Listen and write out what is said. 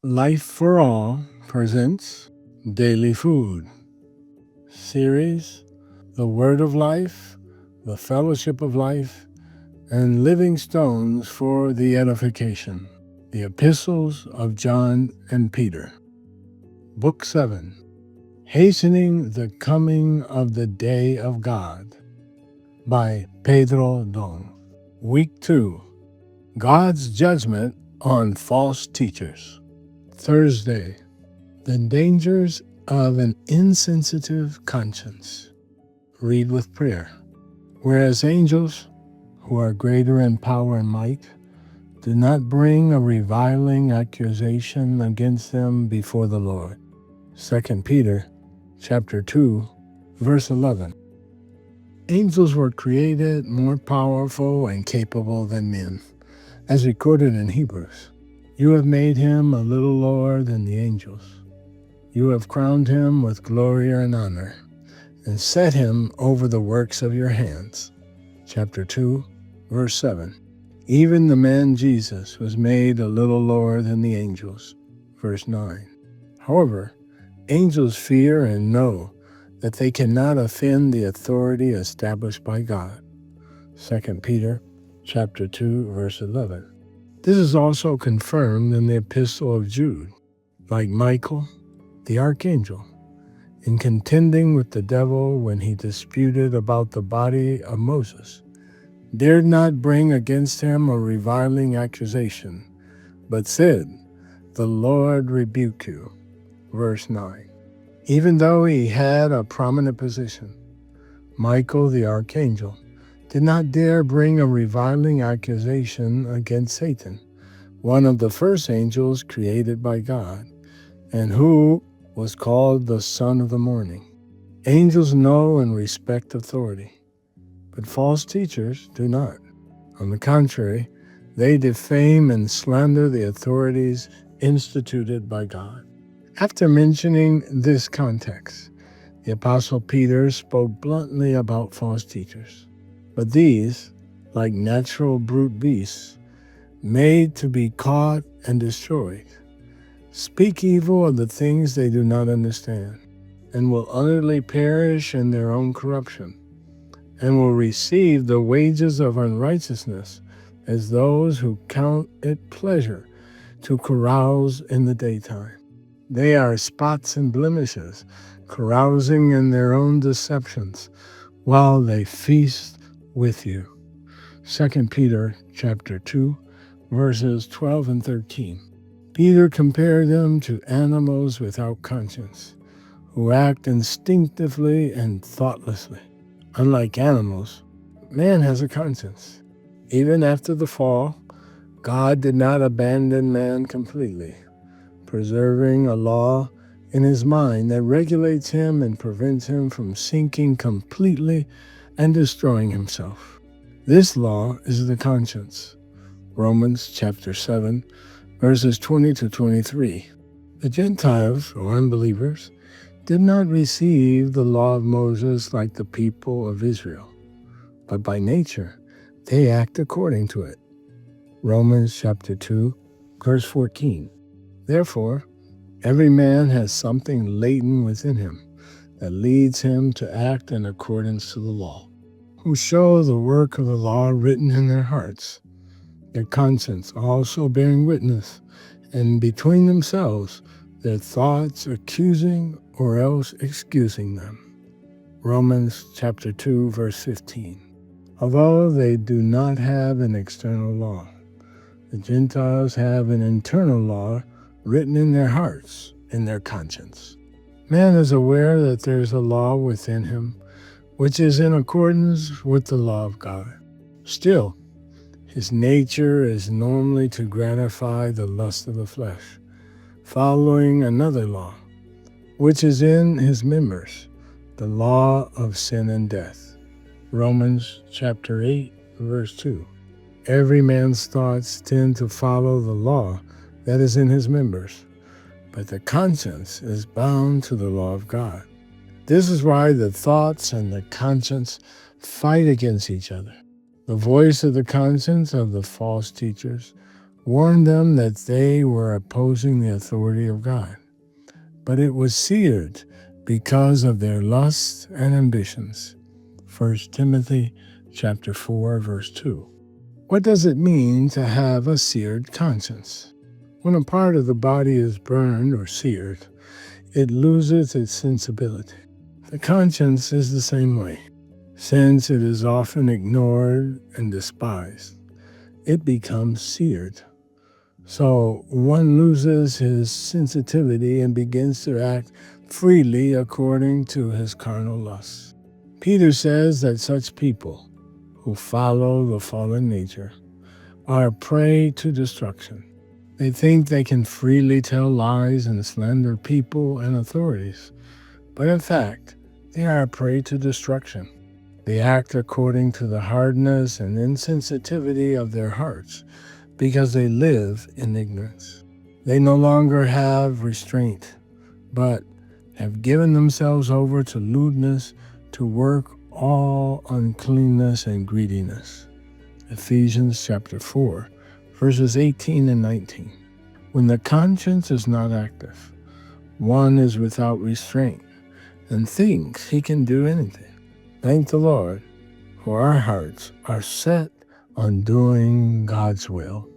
Life for All presents Daily Food series, The Word of Life, The Fellowship of Life, and Living Stones for the Edification. The Epistles of John and Peter. Book 7. Hastening the Coming of the Day of God by Pedro. Week 2. God's Judgment on False Teachers. Thursday. The Dangers of an Insensitive Conscience. Read with prayer. Whereas angels, who are greater in power and might, do not bring a reviling accusation against them before the Lord. 2 Peter chapter 2, verse 11. Angels were created more powerful and capable than men, as recorded in Hebrews. You have made him a little lower than the angels. You have crowned him with glory and honor, and set him over the works of your hands. Chapter 2, verse 7. Even the man Jesus was made a little lower than the angels. Verse 9. However, angels fear and know that they cannot offend the authority established by God. 2 Peter chapter 2, verse 11. This is also confirmed in the Epistle of Jude. Like Michael, the archangel, in contending with the devil when he disputed about the body of Moses, dared not bring against him a reviling accusation, but said, "The Lord rebuke you." Verse 9. Even though he had a prominent position, Michael the archangel did not dare bring a reviling accusation against Satan, one of the first angels created by God, and who was called the Son of the Morning. Angels know and respect authority, but false teachers do not. On the contrary, they defame and slander the authorities instituted by God. After mentioning this context, the Apostle Peter spoke bluntly about false teachers. But these, like natural brute beasts, made to be caught and destroyed, speak evil of the things they do not understand, and will utterly perish in their own corruption, and will receive the wages of unrighteousness as those who count it pleasure to carouse in the daytime. They are spots and blemishes, carousing in their own deceptions, while they feast with you. 2 Peter chapter 2, verses 12 and 13. Peter compared them to animals without conscience, who act instinctively and thoughtlessly. Unlike animals, man has a conscience. Even after the fall, God did not abandon man completely, preserving a law in his mind that regulates him and prevents him from sinking completely and destroying himself. This law is the conscience. Romans chapter 7, verses 20 to 23. The Gentiles, or unbelievers, did not receive the law of Moses like the people of Israel, but by nature they act according to it. Romans chapter 2, verse 14. Therefore, every man has something latent within him that leads him to act in accordance to the law, who show the work of the law written in their hearts, their conscience also bearing witness, and between themselves their thoughts accusing or else excusing them. Romans chapter 2, verse 15. Although they do not have an external law, the Gentiles have an internal law written in their hearts, in their conscience. Man is aware that there is a law within him, which is in accordance with the law of God. Still, his nature is normally to gratify the lust of the flesh, following another law, which is in his members, the law of sin and death. Romans chapter 8, verse 2. Every man's thoughts tend to follow the law that is in his members, but the conscience is bound to the law of God. This is why the thoughts and the conscience fight against each other. The voice of the conscience of the false teachers warned them that they were opposing the authority of God. But it was seared because of their lusts and ambitions. 1 Timothy chapter 4, verse 2. What does it mean to have a seared conscience? When a part of the body is burned or seared, it loses its sensibility. The conscience is the same way. Since it is often ignored and despised, it becomes seared. So one loses his sensitivity and begins to act freely according to his carnal lusts. Peter says that such people who follow the fallen nature are prey to destruction. They think they can freely tell lies and slander people and authorities, but in fact, they are a prey to destruction. They act according to the hardness and insensitivity of their hearts because they live in ignorance. They no longer have restraint, but have given themselves over to lewdness, to work all uncleanness and greediness. Ephesians chapter 4, verses 18 and 19. When the conscience is not active, one is without restraint and thinks he can do anything. Thank the Lord, for our hearts are set on doing God's will.